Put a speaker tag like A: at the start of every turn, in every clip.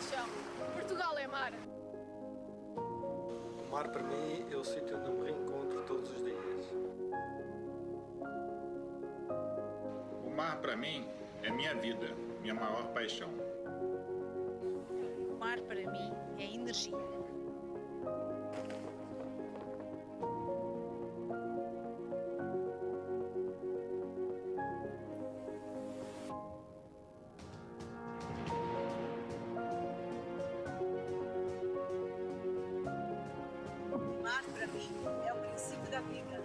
A: paixão. Portugal é mar.
B: O mar para mim é o sítio onde eu me reencontro todos os dias.
C: O mar para mim é minha vida, minha maior paixão.
D: O mar para mim é energia.
E: O mar para mim é o princípio da vida.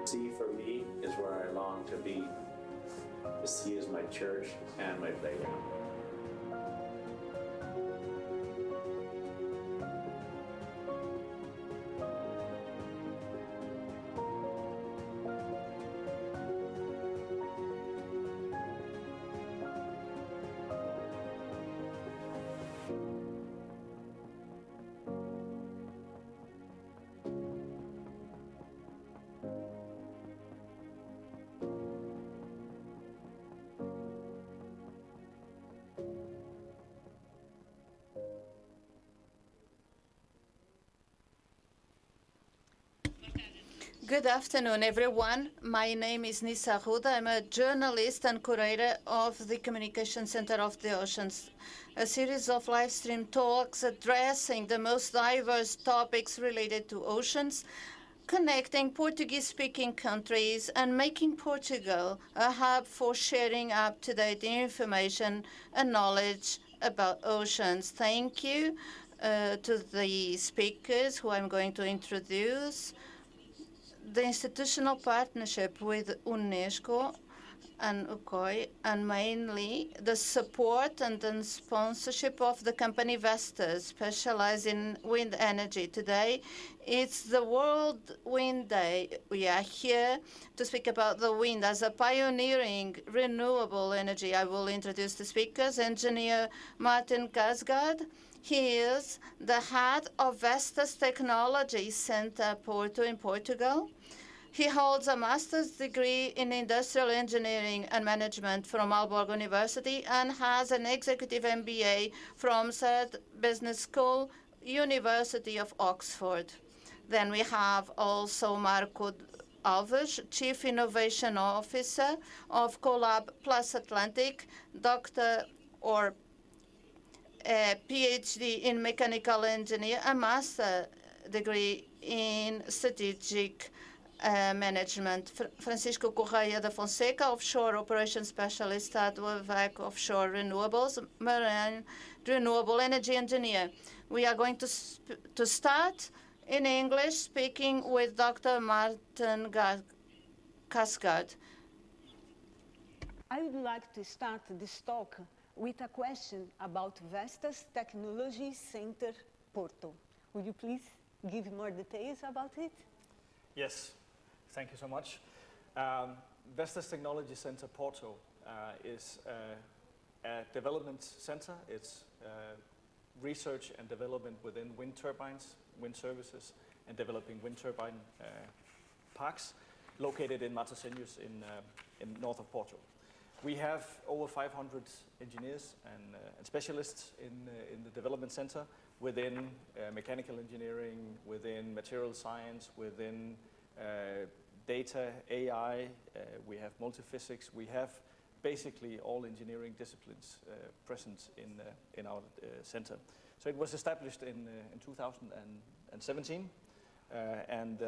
F: Sea for me is where I long to be. The sea is my church and my playground.
G: Good afternoon, everyone. My name is Nysse Arruda. I'm a journalist and curator of the Communication Center of the Oceans, a series of live stream talks addressing the most diverse topics related to oceans, connecting Portuguese-speaking countries and making Portugal a hub for sharing up-to-date information and knowledge about oceans. Thank you to the speakers who I'm going to introduce. The institutional partnership with UNESCO and COI, and mainly the support and the sponsorship of the company Vestas, specialized in wind energy. Today, it's the World Wind Day. We are here to speak about the wind as a pioneering renewable energy. I will introduce the speakers. Engineer Martin Kaasgaard. He is the head of Vestas Technology Center Porto in Portugal. He holds a master's degree in industrial engineering and management from Aalborg University and has an executive MBA from Saïd Business School, University of Oxford. Then we have also Marco Alves, Chief Innovation Officer of CoLab Plus Atlantic, Doctor or PhD in mechanical engineer, a master degree in strategic management. Francisco Correia de Fonseca, offshore operations specialist at WavEC-Offshore Renewables, marine renewable energy engineer. We are going to start in English, speaking with Dr. Martin Kaasgaard.
E: I would like to start this talk with a question about Vestas Technology Center Porto. Would you please give more details about it?
H: Yes, thank you so much. Vestas Technology Center Porto is a development center. It's research and development within wind turbines, wind services, and developing wind turbine parks located in Matosinhos in north of Porto. We have over 500 engineers and specialists in the development center within mechanical engineering, within material science, within data, AI, we have multiphysics, we have basically all engineering disciplines present in our center. So it was established in 2017 and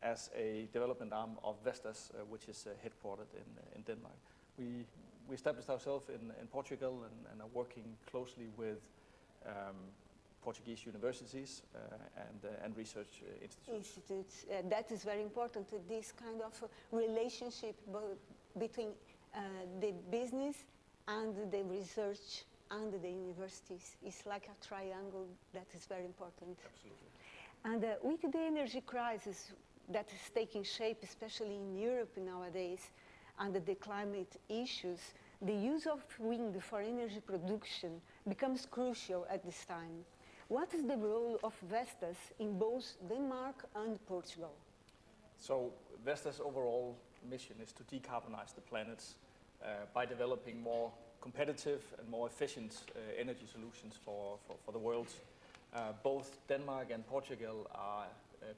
H: as a development arm of Vestas, which is headquartered in Denmark. We established ourselves in Portugal and are working closely with Portuguese universities and research institutes.
E: That is very important, this kind of relationship between the business and the research and the universities. It's like a triangle that is very important.
H: Absolutely.
E: And with the energy crisis that is taking shape, especially in Europe nowadays, and the climate issues, the use of wind for energy production becomes crucial at this time. What is the role of Vestas in both Denmark and Portugal?
H: So Vestas' overall mission is to decarbonize the planet by developing more competitive and more efficient energy solutions for the world. Both Denmark and Portugal are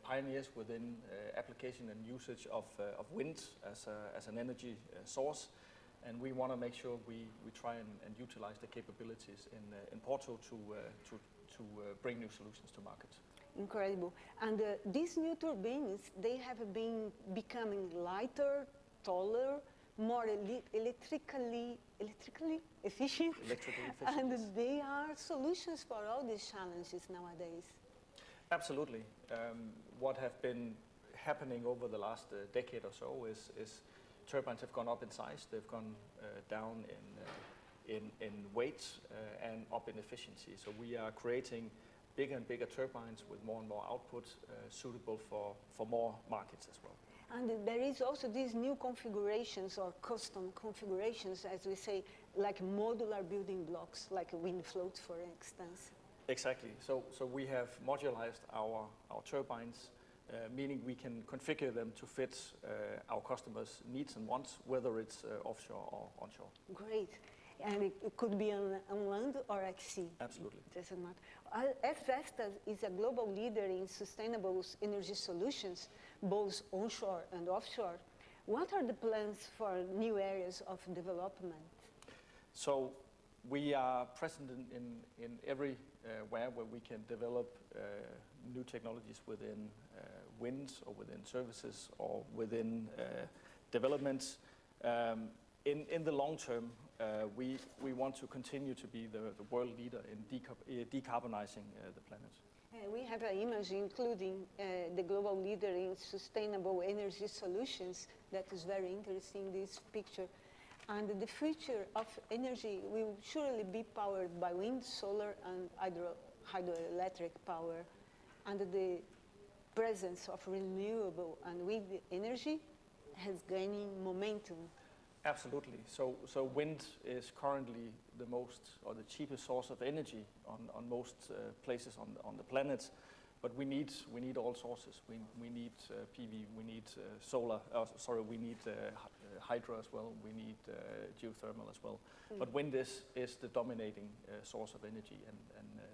H: pioneers within application and usage of wind as an energy source, and we want to make sure we try and utilize the capabilities in Porto to bring new solutions to market.
E: Incredible. And these new turbines, they have been becoming lighter, taller, more electrically efficient. And
H: yes.
E: they are solutions for all these challenges nowadays.
H: Absolutely. What have been happening over the last decade or so is turbines have gone up in size, they've gone down in weight and up in efficiency. So we are creating bigger and bigger turbines with more and more output suitable for more markets as well.
E: And there is also these new configurations or custom configurations, as we say, like modular building blocks, like wind floats, for instance.
H: Exactly. So we have modularized our turbines, meaning we can configure them to fit our customers' needs and wants, whether it's offshore or onshore.
E: Great. And it could be on land or at sea.
H: Absolutely.
E: Doesn't matter. As Vestas is a global leader in sustainable energy solutions, both onshore and offshore, what are the plans for new areas of development?
H: So we are present in everywhere where we can develop new technologies within wind or within services or within developments. In the long term, we want to continue to be the world leader in decarbonizing the planet.
E: We have an image including the global leader in sustainable energy solutions. That is very interesting, this picture. And the future of energy will surely be powered by wind, solar, and hydroelectric power. And the presence of renewable and wind energy has gaining momentum.
H: Absolutely. So wind is currently the most or the cheapest source of energy on most places on the planet, but we need all sources. We need PV, we need solar. We need hydro as well. We need geothermal as well. But wind is the dominating source of energy and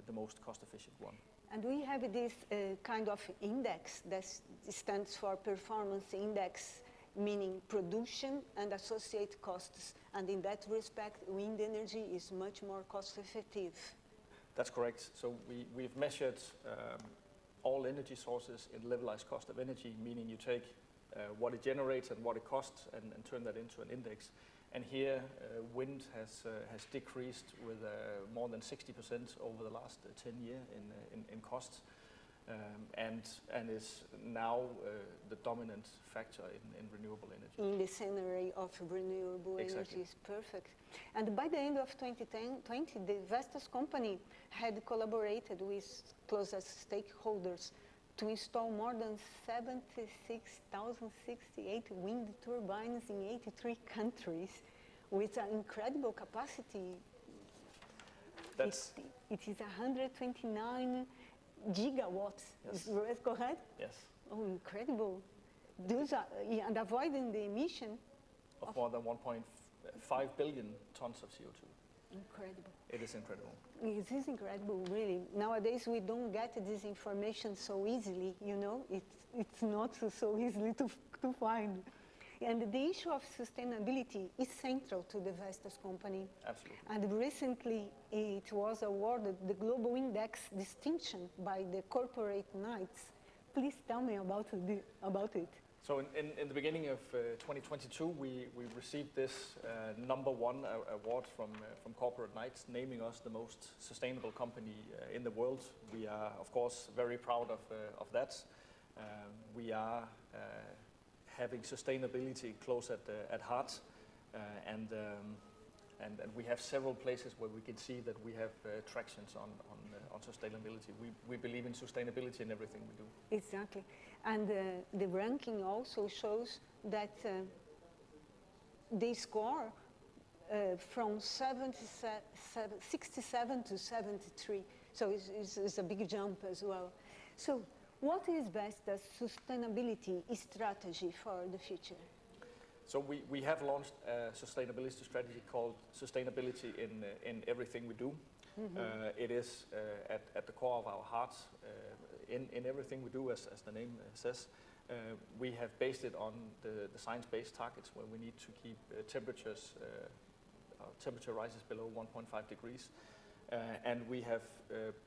H: the most cost-efficient one.
E: And we have this kind of index that stands for performance index, meaning production and associated costs. And in that respect, wind energy is much more cost-effective.
H: That's correct. So we've measured all energy sources in levelized cost of energy, meaning you take what it generates and what it costs and turn that into an index. And here, wind has decreased with more than 60% over the last 10 years in costs. And is now the dominant factor in renewable energy.
E: In the scenario of renewable energy is perfect. And by the end of 2020, the Vestas company had collaborated with closest stakeholders to install more than 76,068 wind turbines in 83 countries with an incredible capacity. It is 129 gigawatts.
H: Yes.
E: Is that correct?
H: Yes.
E: Oh, incredible. Those are, and avoiding the emission
H: of more than 1.5 billion tons of CO2.
E: Incredible.
H: It is incredible.
E: It is incredible, really. Nowadays, we don't get this information so easily, you know. It's not so easily to find. And the issue of sustainability is central to the Vestas company.
H: Absolutely.
E: And recently, it was awarded the Global Index distinction by the Corporate Knights. Please tell me about it.
H: So in the beginning of 2022, we received this #1 award from Corporate Knights, naming us the most sustainable company in the world. We are, of course, very proud of that. We are having sustainability close at heart, and we have several places where we can see that we have tractions on sustainability. We believe in sustainability in everything we do.
E: Exactly. And the ranking also shows that they score from 67 to 73. So it's a big jump as well. So what is Vestas' sustainability strategy for the future?
H: So we have launched a sustainability strategy called Sustainability in Everything We Do. It is at the core of our hearts in everything we do, as the name says. We have based it on the science-based targets where we need to keep temperature rises below 1.5 degrees. And we have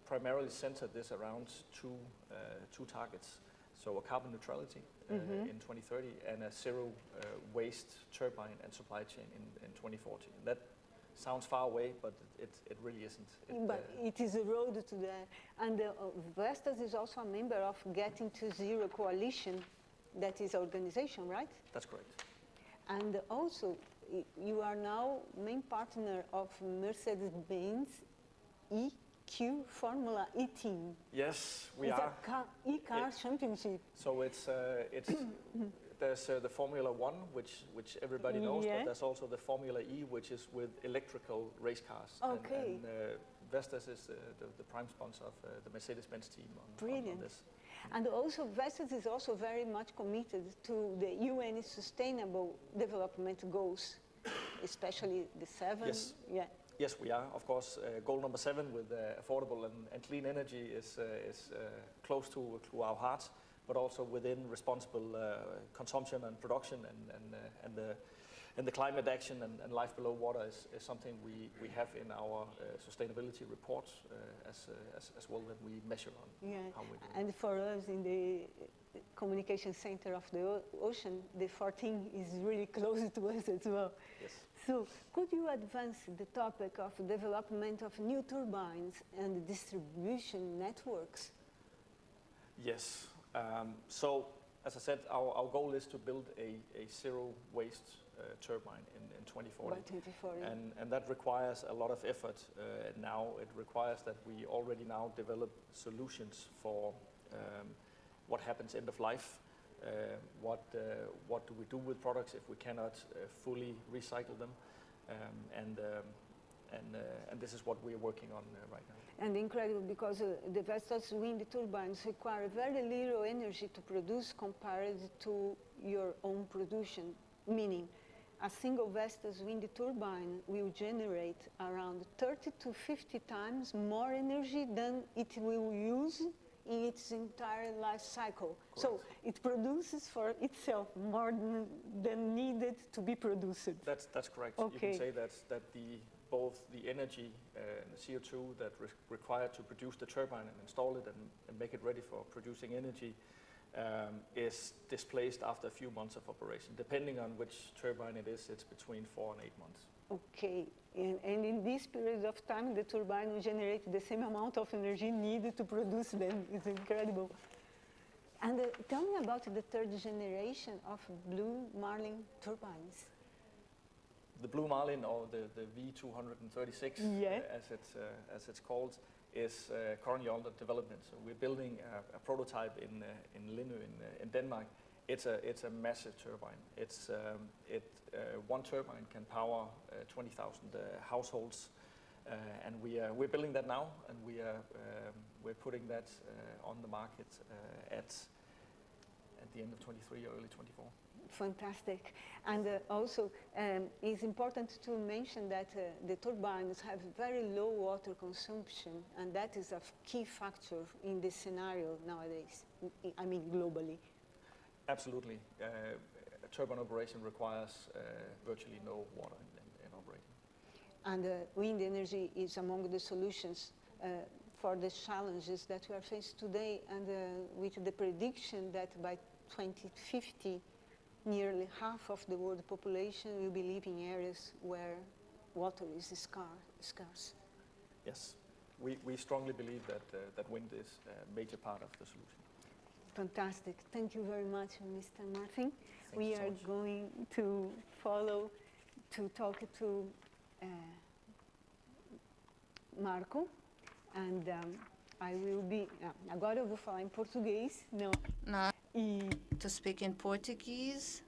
H: primarily centered this around two targets. So a carbon neutrality in 2030 and a zero waste turbine and supply chain in 2040. And that sounds far away, but it really isn't.
E: But it is a road to that. And Vestas is also a member of Getting to Zero Coalition, that is organization, right?
H: That's correct.
E: And also, you are now main partner of Mercedes-Benz EQ Formula E team.
H: Yes, we
E: it's
H: are.
E: It's a e-car championship.
H: So it's there's the Formula One, which everybody knows, but there's also the Formula E, which is with electrical race cars.
E: Okay.
H: And Vestas is the prime sponsor of the Mercedes-Benz team on this.
E: And also Vestas is also very much committed to the UN Sustainable Development Goals, especially the 7.
H: Yes.
E: Yeah.
H: Yes, we are. Of course, goal number 7 with affordable and clean energy is close to our hearts, but also within responsible consumption and production and the climate action and life below water is something we have in our sustainability report as well that we measure on how we do.
E: And for us in the communication center of the ocean, the 14 is really close to us as well.
H: Yes.
E: So could you advance the topic of development of new turbines and distribution networks?
H: Yes. So as I said, our goal is to build a zero waste turbine in 2040.
E: By 2040.
H: And that requires a lot of effort now. It requires that we already now develop solutions for what happens end of life. What do we do with products if we cannot fully recycle them? And this is what we are working on right now.
E: And incredible, because the Vestas wind turbines require very little energy to produce compared to your own production, meaning a single Vestas wind turbine will generate around 30 to 50 times more energy than it will use in its entire life cycle. Correct. So it produces for itself more than needed to be produced.
H: That's correct.
E: Okay.
H: You can say that both the energy and the CO2 that required to produce the turbine and install it and make it ready for producing energy is displaced after a few months of operation. Depending on which turbine it is, it's between 4 and 8 months.
E: Okay, and in this period of time, the turbine will generate the same amount of energy needed to produce them. It's incredible. And tell me about the 3rd generation of Blue Marlin turbines.
H: The Blue Marlin, or the V236, as it's called, is currently under development. So we're building a prototype in Lindø in Denmark. It's a massive turbine. One turbine can power 20,000 households, and we're building that now, and we're putting that on the market at the end of 23 or early 24.
E: Fantastic. And also, it's important to mention that the turbines have very low water consumption, and that is a key factor in this scenario nowadays, I mean globally.
H: Absolutely. Turbine operation requires virtually no water in operating.
E: And wind energy is among the solutions for the challenges that we are faced today, and with the prediction that by 2050, nearly half of the world population will be living in areas where water is scarce.
H: Yes, we strongly believe that wind is a major part of the solution.
E: Fantastic. Thank you very much, Mr. Martin. We are
H: much.
E: going to follow to talk to Marco, and I will be... agora eu vou falar em português. Não.
G: To speak in Portuguese.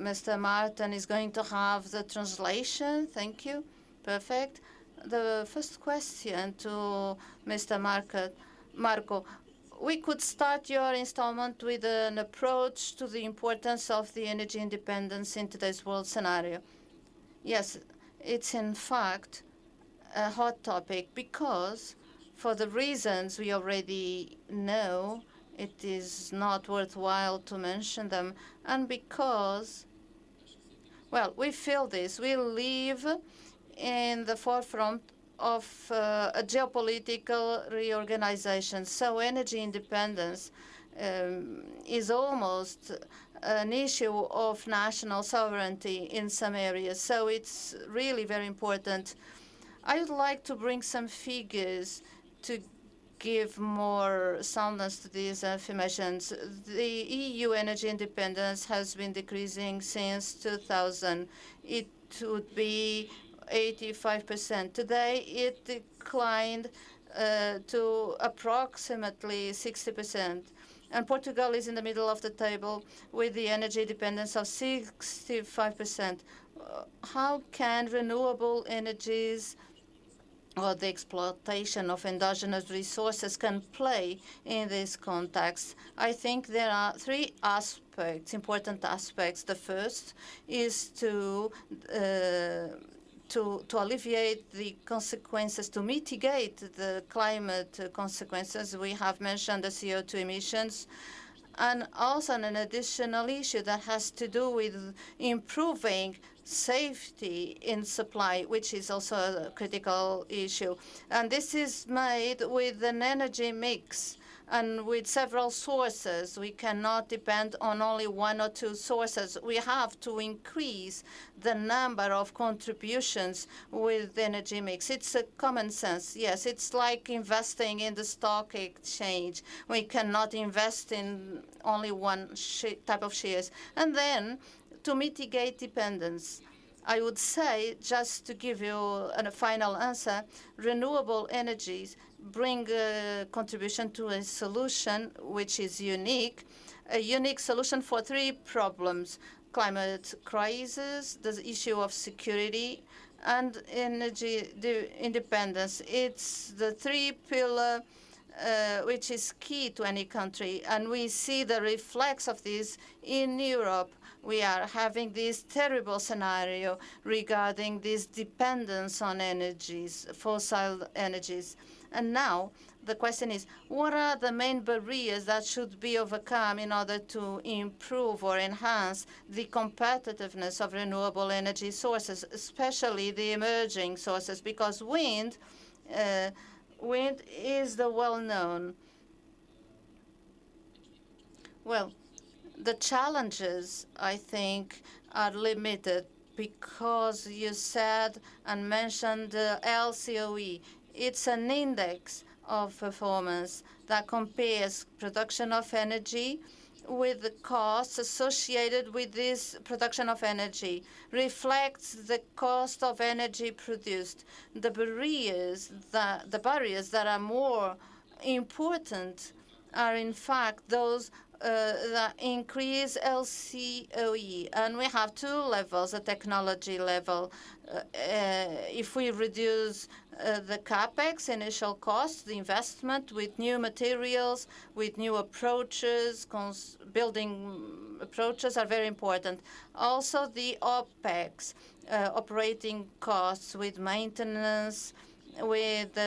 G: Mr. Martin is going to have the translation. Thank you. Perfect. The first question to Mr. Marco. we could start your installment with an approach to the importance of the energy independence in today's world scenario. Yes, it's in fact a hot topic because, for the reasons we already know, it is not worthwhile to mention them, and because, well, we feel this. We live in the forefront of a geopolitical reorganization. So energy independence is almost an issue of national sovereignty in some areas. So it's really very important. I would like to bring some figures to give more soundness to these affirmations. The EU energy independence has been decreasing since 2000. It would be 85%. Today, it declined to approximately 60%. And Portugal is in the middle of the table with the energy dependence of 65%. How can renewable energies or the exploitation of endogenous resources can play in this context? I think there are three aspects, important aspects. The first is to alleviate the consequences, to mitigate the climate consequences. We have mentioned the CO2 emissions, and also an additional issue that has to do with improving safety in supply, which is also a critical issue. And this is made with an energy mix and with several sources. We cannot depend on only one or two sources. We have to increase the number of contributions with the energy mix. It's a common sense. Yes, it's like investing in the stock exchange. We cannot invest in only one type of shares. And then to mitigate dependence, I would say, just to give you a final answer, renewable energies bring a contribution to a solution which is unique, a unique solution for three problems: climate crisis, the issue of security, and energy independence. It's the three-pillar which is key to any country, and we see the reflex of this in Europe. We are having this terrible scenario regarding this dependence on energies, fossil energies. And now the question is, what are the main barriers that should be overcome in order to improve or enhance the competitiveness of renewable energy sources, especially the emerging sources? Because wind is the well-known. Well, the challenges, I think, are limited because you said and mentioned the LCOE. It's an index of performance that compares production of energy with the costs associated with this production of energy, reflects the cost of energy produced. The barriers that are more important are in fact those that increase LCOE. And we have two levels, a technology level. If we reduce the CapEx, initial costs, the investment with new materials, with new approaches, building approaches are very important. Also the OpEx, operating costs with maintenance, with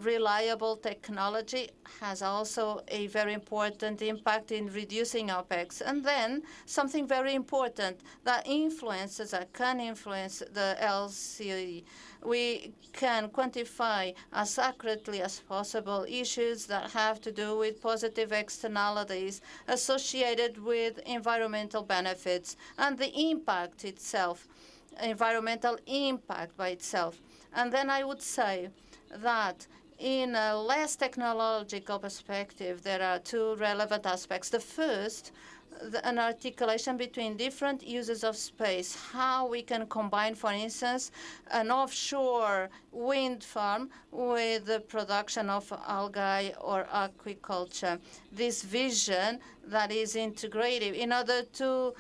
G: reliable technology has also a very important impact in reducing OpEx. And then something very important that influences or can influence the LCOE. We can quantify as accurately as possible issues that have to do with positive externalities associated with environmental benefits and the impact itself, environmental impact by itself. And then I would say that in a less technological perspective, there are two relevant aspects. The first, an articulation between different uses of space, how we can combine, for instance, an offshore wind farm with the production of algae or aquaculture. This vision that is integrative in order to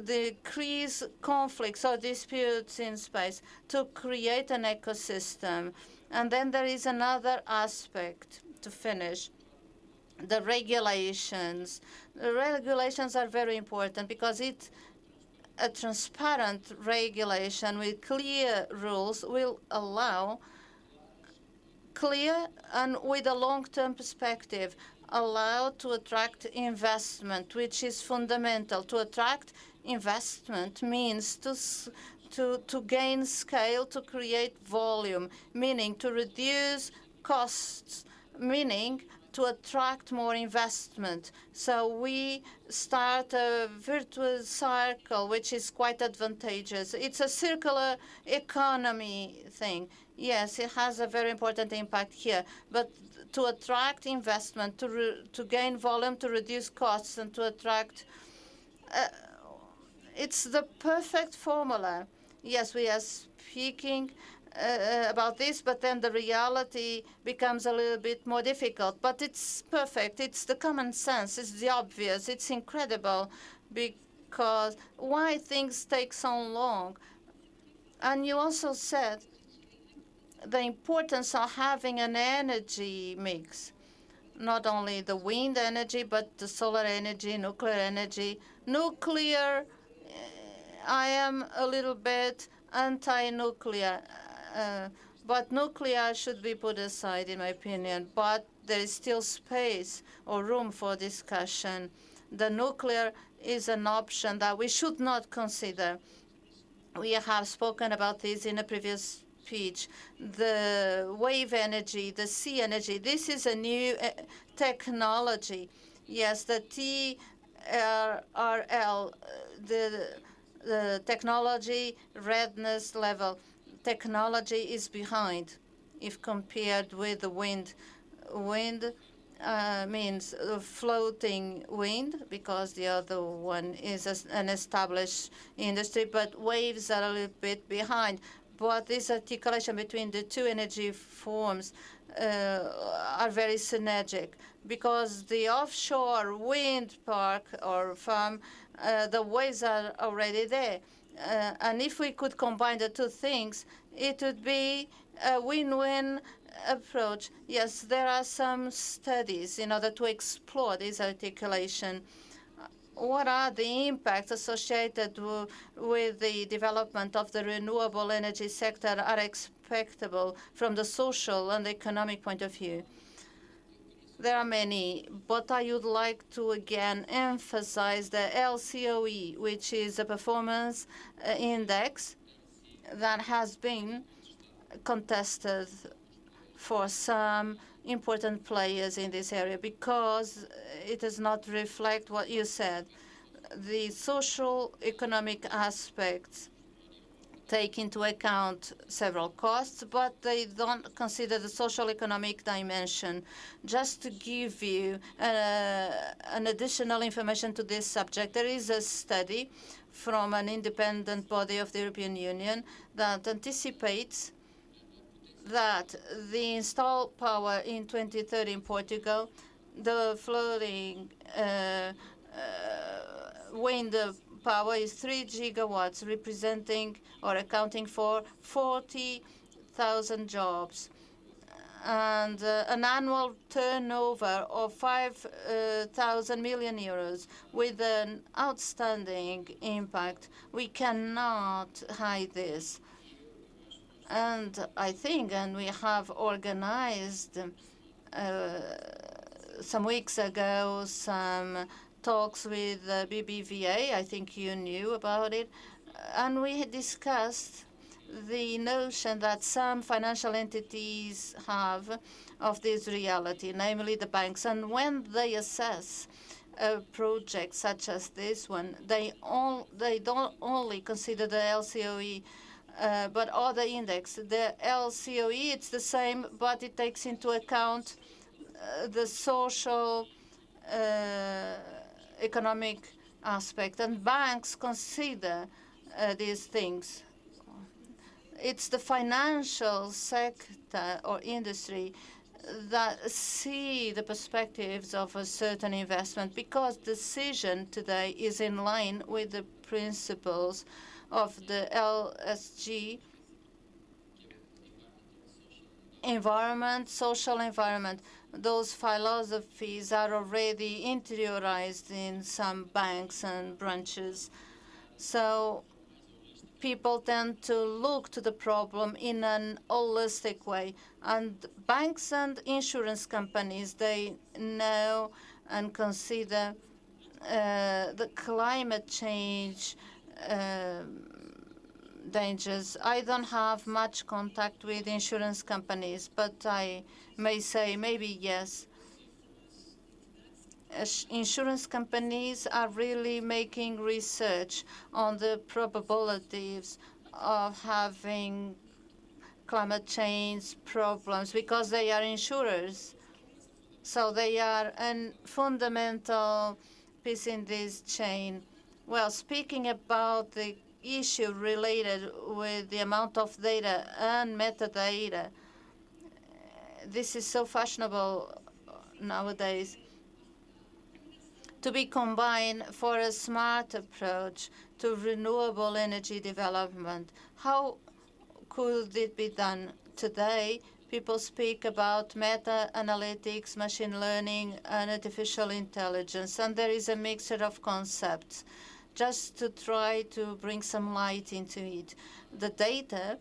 G: decrease conflicts or disputes in space, to create an ecosystem. And then there is another aspect to finish. The regulations. The regulations are very important because a transparent regulation with clear rules will allow clear and with a long-term perspective, allow to attract investment, which is fundamental. To attract investment means to gain scale, to create volume, meaning to reduce costs, meaning to attract more investment. So we start a virtuous cycle, which is quite advantageous. It's a circular economy thing. Yes, it has a very important impact here. But to attract investment, to gain volume, to reduce costs, and to attract, it's the perfect formula. Yes, we are speaking about this, but then the reality becomes a little bit more difficult. But it's perfect. It's the common sense. It's the obvious. It's incredible because why things take so long. And you also said the importance of having an energy mix, not only the wind energy, but the solar energy, nuclear energy. Nuclear, I am a little bit anti-nuclear. But nuclear should be put aside, in my opinion. But there is still space or room for discussion. The nuclear is an option that we should not consider. We have spoken about this in a previous speech. The wave energy, the sea energy, this is a new technology. Yes, the TRL, the technology readiness level. Technology is behind if compared with the wind. Wind means floating wind because the other one is an established industry, but waves are a little bit behind. But this articulation between the two energy forms are very synergic because the offshore wind park or farm, the waves are already there. And if we could combine the two things, it would be a win-win approach. Yes, there are some studies in order to explore this articulation. What are the impacts associated with the development of the renewable energy sector are expectable from the social and economic point of view? There are many, but I would like to again emphasize the LCOE, which is a performance index that has been contested for some important players in this area because it does not reflect what you said. The social economic aspects take into account several costs, but they don't consider the social economic dimension. Just to give you an additional information to this subject, there is a study from an independent body of the European Union that anticipates that the installed power in 2030 in Portugal, the floating wind power is 3 gigawatts, representing or accounting for 40,000 jobs, and an annual turnover of 5,000 million euros with an outstanding impact. We cannot hide this. And I think, and we have organized some weeks ago some talks with BBVA. I think you knew about it. And we had discussed the notion that some financial entities have of this reality, namely the banks. And when they assess a project such as this one, they don't only consider the LCOE, but other index. The LCOE, it's the same, but it takes into account the social economic aspect. And banks consider these things. It's the financial sector or industry that see the perspectives of a certain investment because decision today is in line with the principles of the LSG environment, social environment. Those philosophies are already interiorized in some banks and branches. So people tend to look to the problem in an holistic way. And banks and insurance companies, they know and consider the climate change dangers. I don't have much contact with insurance companies, but I may say maybe yes. Insurance companies are really making research on the probabilities of having climate change problems because they are insurers. So they are a fundamental piece in this chain. Well, speaking about the issue related with the amount of data and metadata, this is so fashionable nowadays, to be combined for a smart approach to renewable energy development. How could it be done? Today, people speak about meta-analytics, machine learning, and artificial intelligence, and there is a mixture of concepts just to try to bring some light into it. The data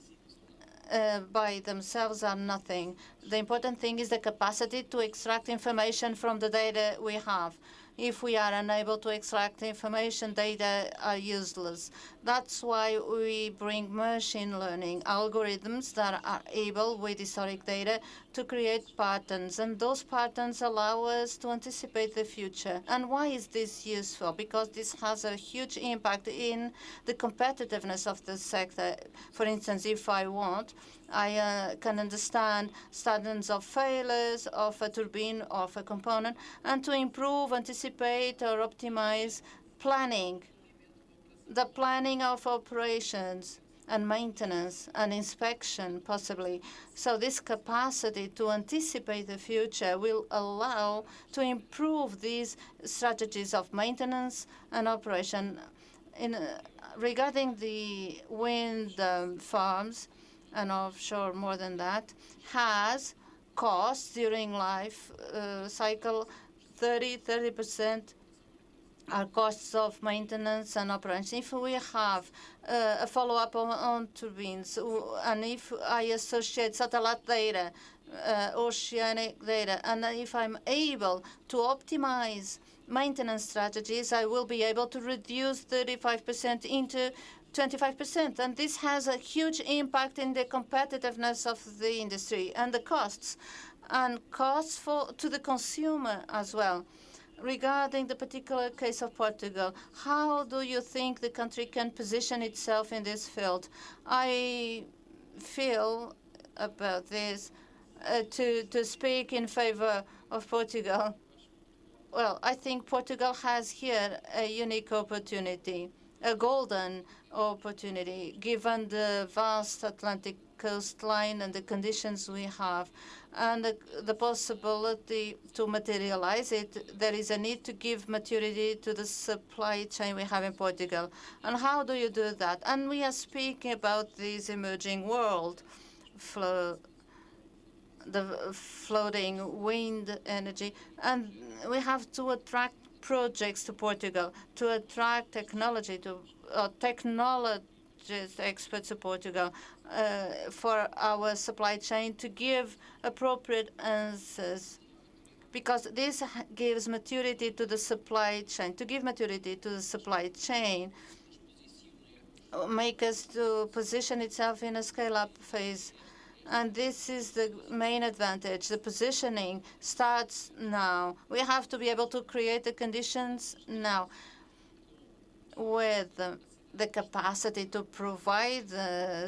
G: by themselves are nothing. The important thing is the capacity to extract information from the data we have. If we are unable to extract information, data are useless. That's why we bring machine learning algorithms that are able, with historic data, to create patterns. And those patterns allow us to anticipate the future. And why is this useful? Because this has a huge impact in the competitiveness of the sector. For instance, if I want, I can understand patterns of failures of a turbine, of a component, and to improve, anticipate, or optimize planning, the planning of operations and maintenance and inspection, possibly. So this capacity to anticipate the future will allow to improve these strategies of maintenance and operation. Regarding the wind farms, and offshore more than that, has costs during life cycle. 30% are costs of maintenance and operation. If we have a follow-up on turbines, and if I associate satellite data, oceanic data, and if I'm able to optimize maintenance strategies, I will be able to reduce 35% into 25%, and this has a huge impact in the competitiveness of the industry and the costs, and costs to the consumer as well. Regarding the particular case of Portugal, how do you think the country can position itself in this field? I feel about this to speak in favor of Portugal. Well, I think Portugal has here a unique opportunity, a golden opportunity, given the vast Atlantic coastline and the conditions we have, and the possibility to materialize it. There is a need to give maturity to the supply chain we have in Portugal. And how do you do that? And we are speaking about this emerging world, the floating wind energy, and we have to attract projects to Portugal, to attract technology, to technologist experts to Portugal, for our supply chain to give appropriate answers, because this gives maturity to the supply chain. To give maturity to the supply chain, make us to position itself in a scale-up phase. And this is the main advantage. The positioning starts now. We have to be able to create the conditions now with the capacity to provide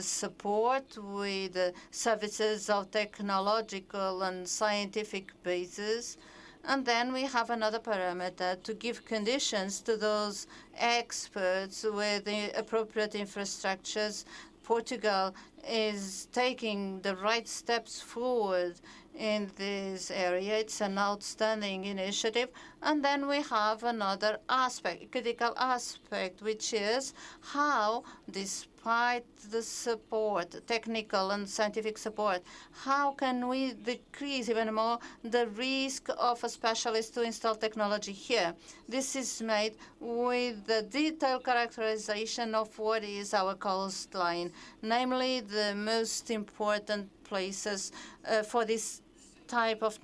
G: support with services of technological and scientific basis. And then we have another parameter to give conditions to those experts with the appropriate infrastructures. Portugal is taking the right steps forward in this area. It's an outstanding initiative. And then we have another aspect, critical aspect, which is how this despite the support, technical and scientific support, how can we decrease even more the risk of a specialist to install technology here? This is made with the detailed characterization of what is our coastline, namely the most important places for this type of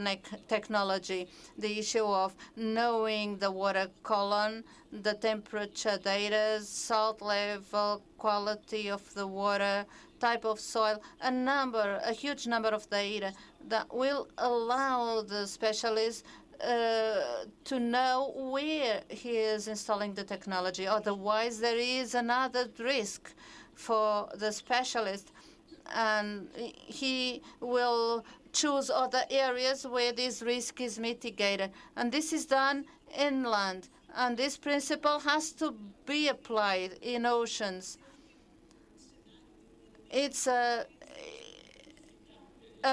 G: technology. The issue of knowing the water column, the temperature data, salt level, quality of the water, type of soil, a huge number of data that will allow the specialist to know where he is installing the technology. Otherwise, there is another risk for the specialist, and he will choose other areas where this risk is mitigated. And this is done inland. And this principle has to be applied in oceans. It's a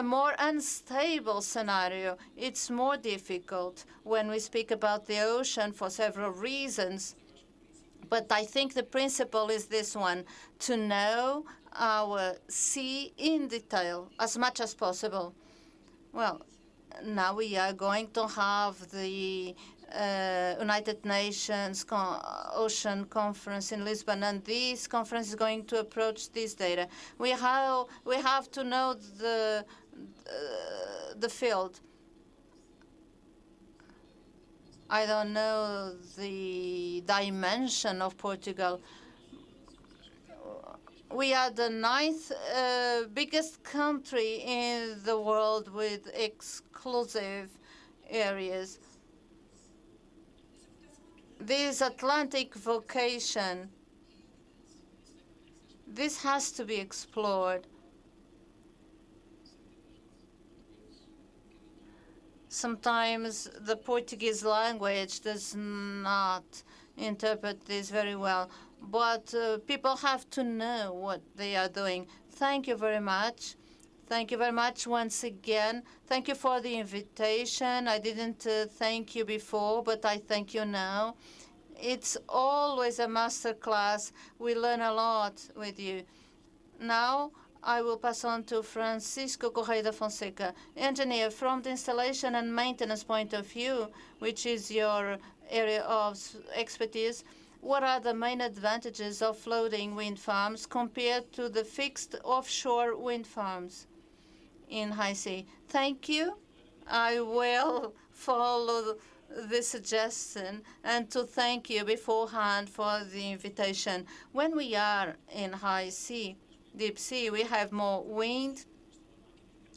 G: more unstable scenario. It's more difficult when we speak about the ocean for several reasons. But I think the principle is this one, to know our sea in detail as much as possible. Well, now we are going to have the United Nations Ocean Conference in Lisbon, and this conference is going to approach this data. We have to know the field. I don't know the dimension of Portugal. We are the 9th biggest country in the world with exclusive areas. This Atlantic vocation, this has to be explored. Sometimes the Portuguese language does not interpret this very well, but people have to know what they are doing. Thank you very much. Thank you very much once again. Thank you for the invitation. I didn't thank you before, but I thank you now. It's always a master class. We learn a lot with you. Now, I will pass on to Francisco Correia de Fonseca, engineer. From the installation and maintenance point of view, which is your area of expertise, what are the main advantages of floating wind farms compared to the fixed offshore wind farms in high sea? Thank you. I will follow the suggestion and to thank you beforehand for the invitation. When we are in high sea, deep sea, we have more wind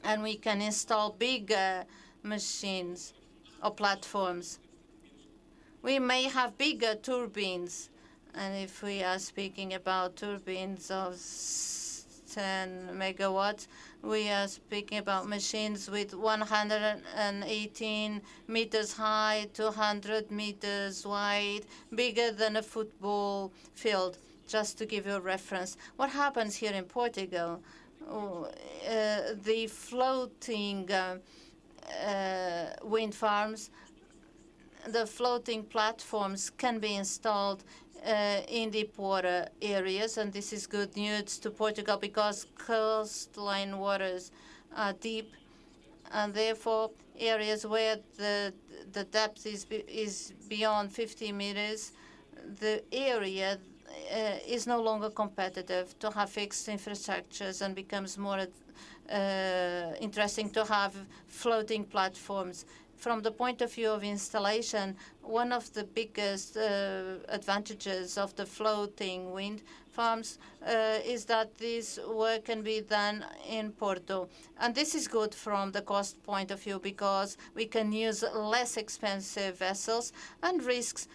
G: and we can install bigger machines or platforms. We may have bigger turbines, and if we are speaking about turbines of 10 megawatts, we are speaking about machines with 118 meters high, 200 meters wide, bigger than a football field, just to give you a reference. What happens here in Portugal? The floating wind farms, the floating platforms can be installed in deep water areas, and this is good news to Portugal because coastline waters are deep, and therefore areas where the depth is beyond 50 meters, the area is no longer competitive to have fixed infrastructures and becomes more interesting to have floating platforms. From the point of view of installation, one of the biggest advantages of the floating wind farms is that this work can be done in Porto. And this is good from the cost point of view because we can use less expensive vessels and risks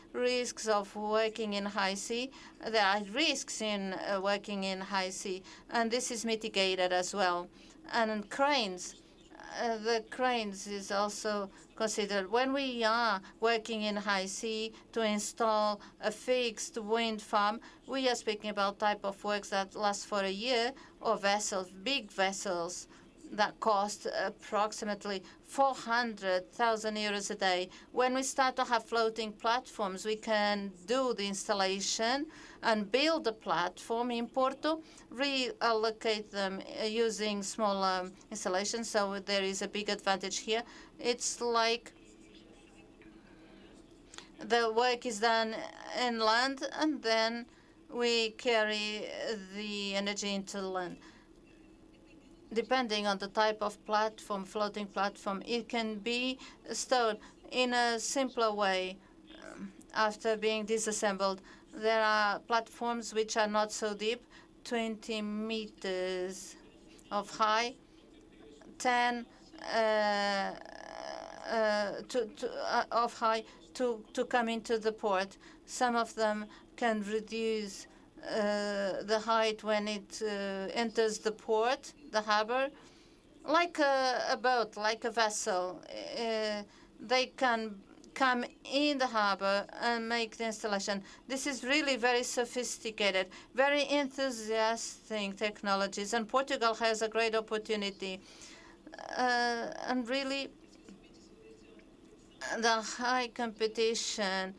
G: of working in high sea. There are risks in working in high sea, and this is mitigated as well. And cranes. The cranes is also considered. When we are working in high sea to install a fixed wind farm, we are speaking about type of works that last for a year, or vessels, big vessels that cost approximately 400,000 euros a day. When we start to have floating platforms, we can do the installation and build a platform in Porto, reallocate them using small installations, so there is a big advantage here. It's like the work is done inland, and then we carry the energy into land. Depending on the type of platform, floating platform, it can be stored in a simpler way after being disassembled. There are platforms which are not so deep, 20 meters of high, 10 of high to come into the port. Some of them can reduce the height when it enters the port, the harbor, like a boat, like a vessel. They can come in the harbor and make the installation. This is really very sophisticated, very enthusiastic technologies, and Portugal has a great opportunity. And really, the high competition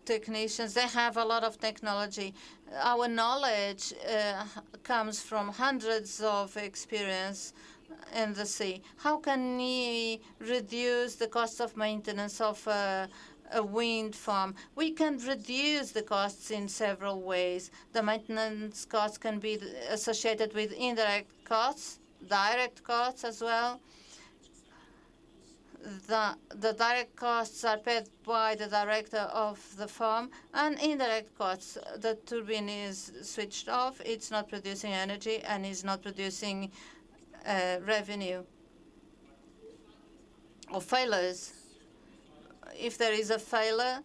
G: technicians, they have a lot of technology. Our knowledge comes from hundreds of experience in the sea. How can we reduce the cost of maintenance of a wind farm? We can reduce the costs in several ways. The maintenance costs can be associated with indirect costs, direct costs as well. The direct costs are paid by the director of the farm, and indirect costs, the turbine is switched off, it's not producing energy, and is not producing revenue. Or failures. If there is a failure,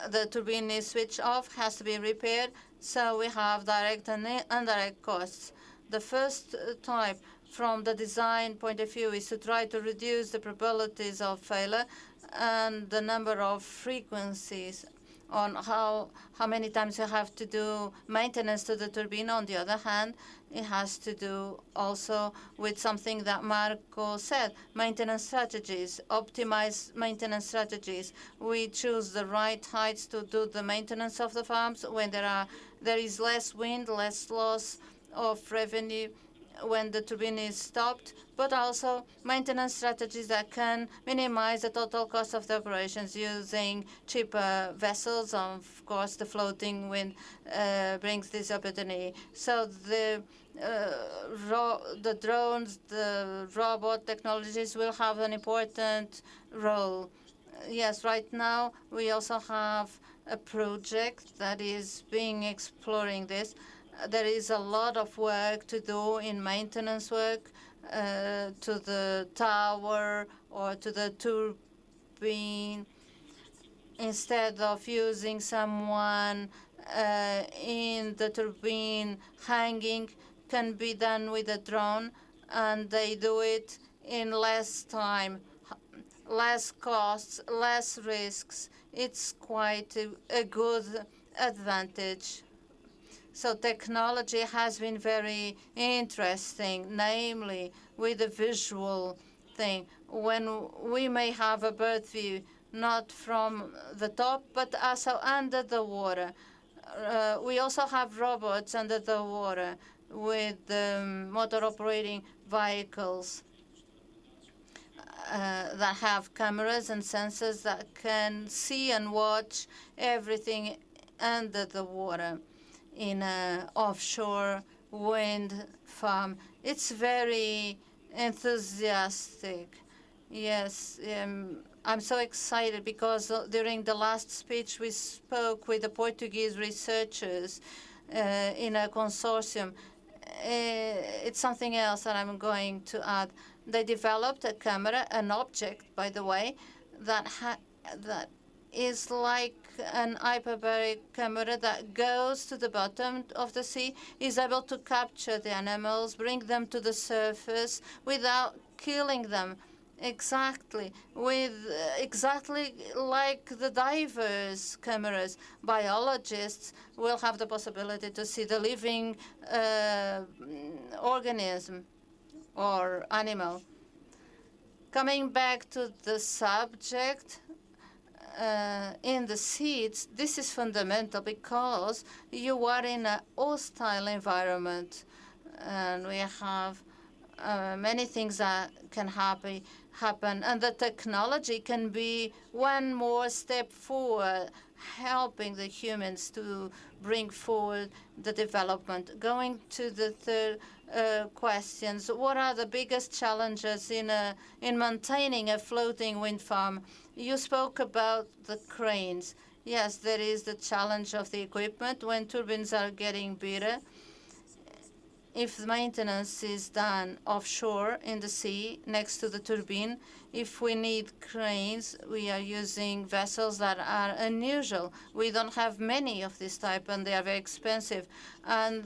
G: the turbine is switched off, has to be repaired, so we have direct and indirect costs. The first type, from the design point of view, is to try to reduce the probabilities of failure and the number of frequencies on how many times you have to do maintenance to the turbine. On the other hand, it has to do also with something that Marco said, maintenance strategies, optimize maintenance strategies. We choose the right heights to do the maintenance of the farms when there is less wind, less loss of revenue when the turbine is stopped, but also maintenance strategies that can minimize the total cost of the operations using cheaper vessels. Of course, the floating wind brings this opportunity. So the drones, the robot technologies will have an important role. Yes, right now we also have a project that is exploring this. There is a lot of work to do in maintenance work to the tower or to the turbine. Instead of using someone in the turbine hanging, can be done with a drone, and they do it in less time, less costs, less risks. It's quite a good advantage. So technology has been very interesting, namely with the visual thing, when we may have a bird view, not from the top, but also under the water. We also have robots under the water with motor operating vehicles that have cameras and sensors that can see and watch everything under the water in an offshore wind farm. It's very enthusiastic. Yes, I'm so excited because during the last speech we spoke with the Portuguese researchers in a consortium. It's something else that I'm going to add. They developed a camera, an object, by the way, that is like an hyperbaric camera that goes to the bottom of the sea, is able to capture the animals, bring them to the surface without killing them. Exactly, with exactly like the divers' cameras, biologists will have the possibility to see the living organism or animal. Coming back to the subject, in the seeds, this is fundamental because you are in a hostile environment, and we have many things that can happen, and the technology can be one more step forward, helping the humans to bring forward the development. Going to the third questions, what are the biggest challenges in maintaining a floating wind farm? You spoke about the cranes. Yes, there is the challenge of the equipment when turbines are getting bigger. If maintenance is done offshore in the sea next to the turbine, if we need cranes, we are using vessels that are unusual. We don't have many of this type, and they are very expensive. And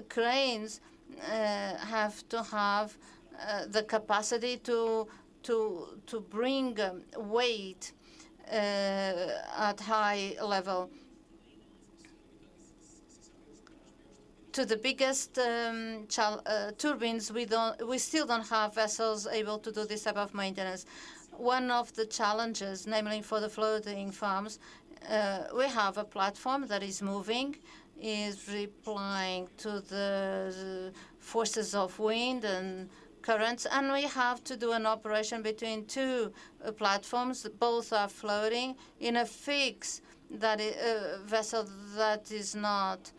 G: cranes have to have the capacity to bring weight at high level. To the biggest turbines, we still don't have vessels able to do this type of maintenance. One of the challenges, namely for the floating farms, we have a platform that is moving, is replying to the forces of wind and currents, and we have to do an operation between two platforms. Both are floating in a fixed vessel that is not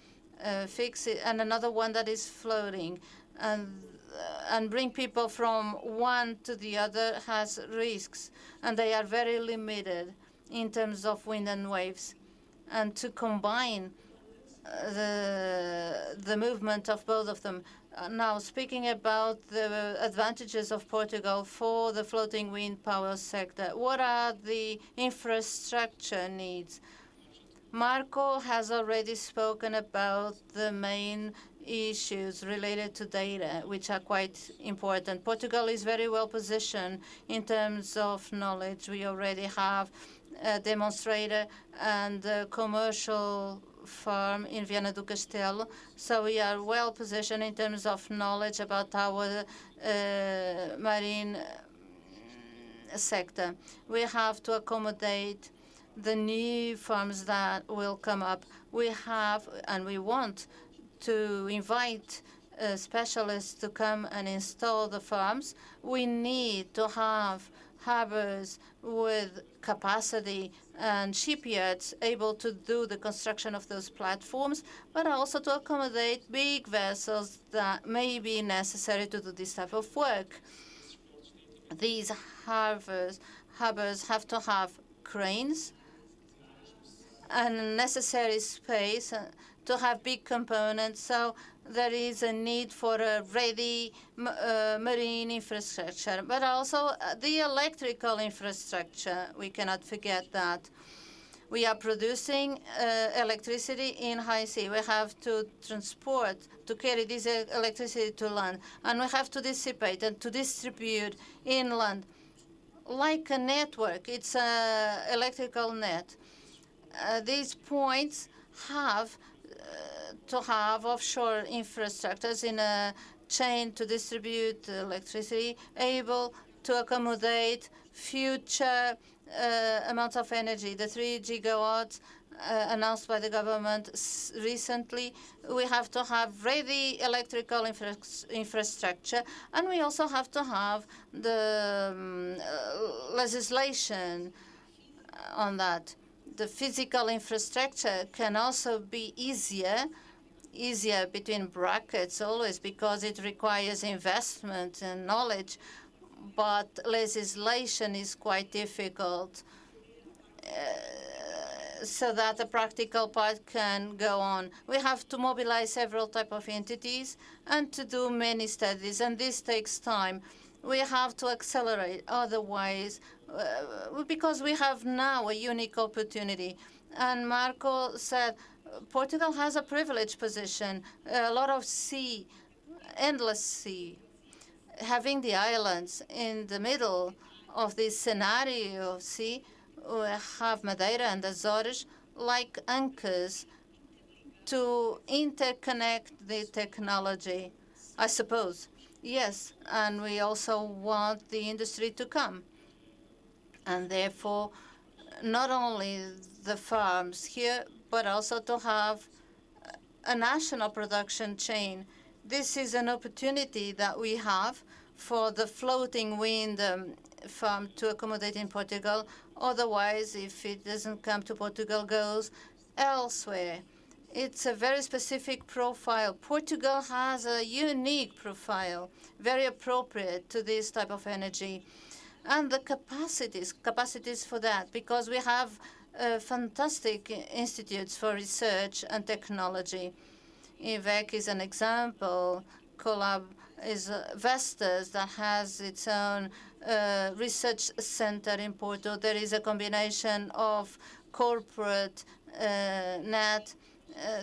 G: fixed, and another one that is floating, and bring people from one to the other has risks, and they are very limited in terms of wind and waves. And to combine the movement of both of them. Now, speaking about the advantages of Portugal for the floating wind power sector, what are the infrastructure needs? Marco has already spoken about the main issues related to data, which are quite important. Portugal is very well positioned in terms of knowledge. We already have a demonstrator and a commercial farm in Viana do Castelo, so we are well positioned in terms of knowledge about our marine sector. We have to accommodate the new farms that will come up. We have and we want to invite specialists to come and install the farms. We need to have harbors with capacity and shipyards able to do the construction of those platforms, but also to accommodate big vessels that may be necessary to do this type of work. These harbors have to have cranes and necessary space to have big components. So there is a need for a ready marine infrastructure, but also the electrical infrastructure. We cannot forget that. We are producing electricity in high sea. We have to transport, to carry this electricity to land, and we have to dissipate and to distribute inland. Like a network, it's an electrical net. These points have to have offshore infrastructures in a chain to distribute electricity, able to accommodate future amounts of energy. The 3 gigawatts announced by the government recently, we have to have ready electrical infrastructure, and we also have to have the legislation on that. The physical infrastructure can also be easier between brackets always, because it requires investment and knowledge, but legislation is quite difficult so that the practical part can go on. We have to mobilize several types of entities and to do many studies, and this takes time. We have to accelerate, otherwise, because we have now a unique opportunity. And Marco said Portugal has a privileged position, a lot of sea, endless sea. Having the islands in the middle of this scenario, see, we have Madeira and Azores like anchors to interconnect the technology, I suppose. Yes, and we also want the industry to come. And therefore, not only the farms here, but also to have a national production chain. This is an opportunity that we have for the floating wind farm to accommodate in Portugal. Otherwise, if it doesn't come to Portugal, goes elsewhere. It's a very specific profile. Portugal has a unique profile, very appropriate to this type of energy. And the capacities for that, because we have fantastic institutes for research and technology. WavEC is an example. CoLab is Vestas that has its own research center in Porto. There is a combination of corporate net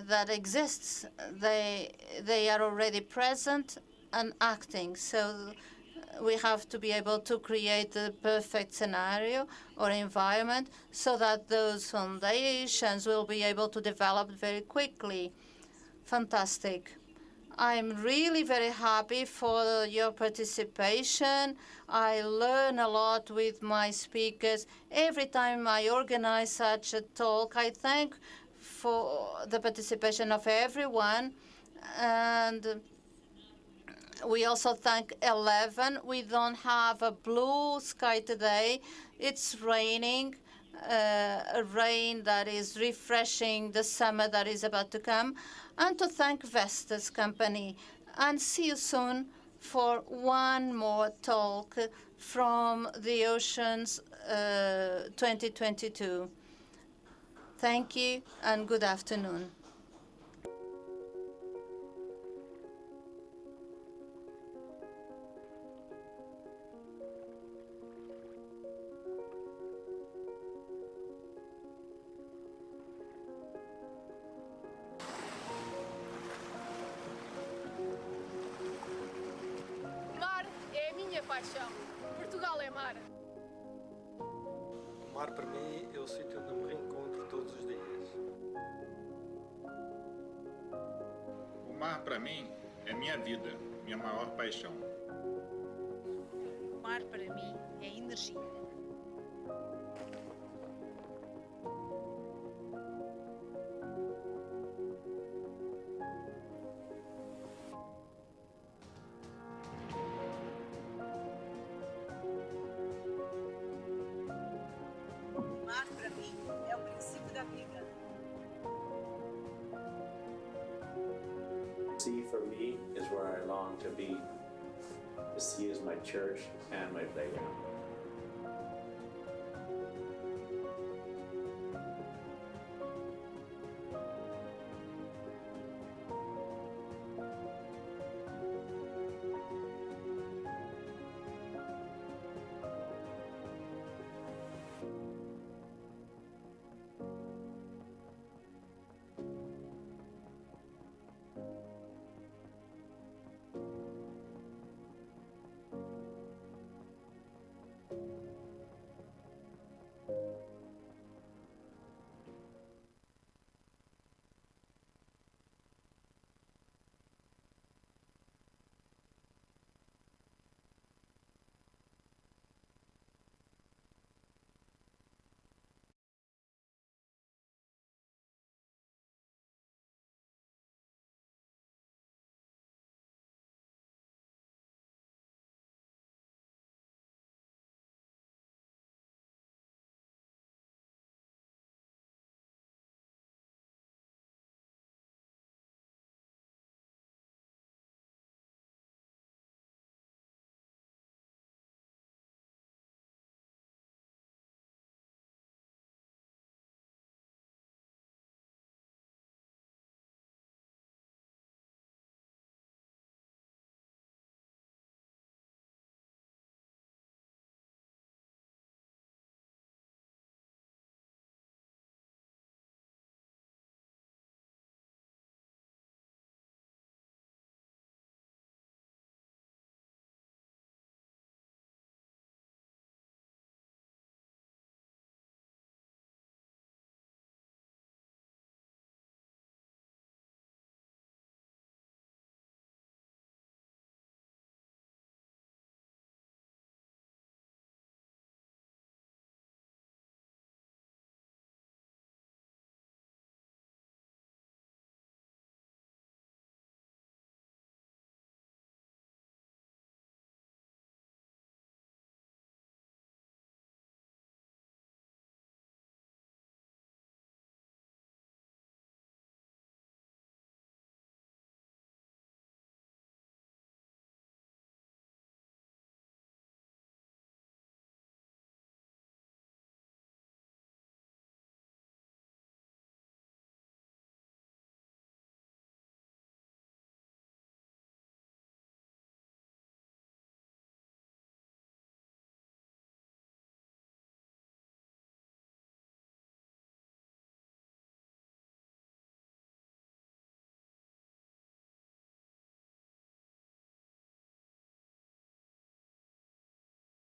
G: that exists. They are already present and acting. So we have to be able to create the perfect scenario or environment so that those foundations will be able to develop very quickly. Fantastic. I'm really very happy for your participation. I learn a lot with my speakers. Every time I organize such a talk, I thank for the participation of everyone. And we also thank 11. We don't have a blue sky today. It's raining, a rain that is refreshing the summer that is about to come. And to thank Vestas company. And see you soon for one more talk from the Oceans 2022. Thank you and good afternoon.
A: Mar é a minha paixão. Portugal é mar.
B: O mar para mim é o sítio onde eu me reencontro todos os dias.
C: O mar, para mim, é minha vida, minha maior paixão.
D: O mar para mim é energia. O mar para mim é o princípio da vida.
F: Sea for me is where I long to be. The sea is my church and my playground.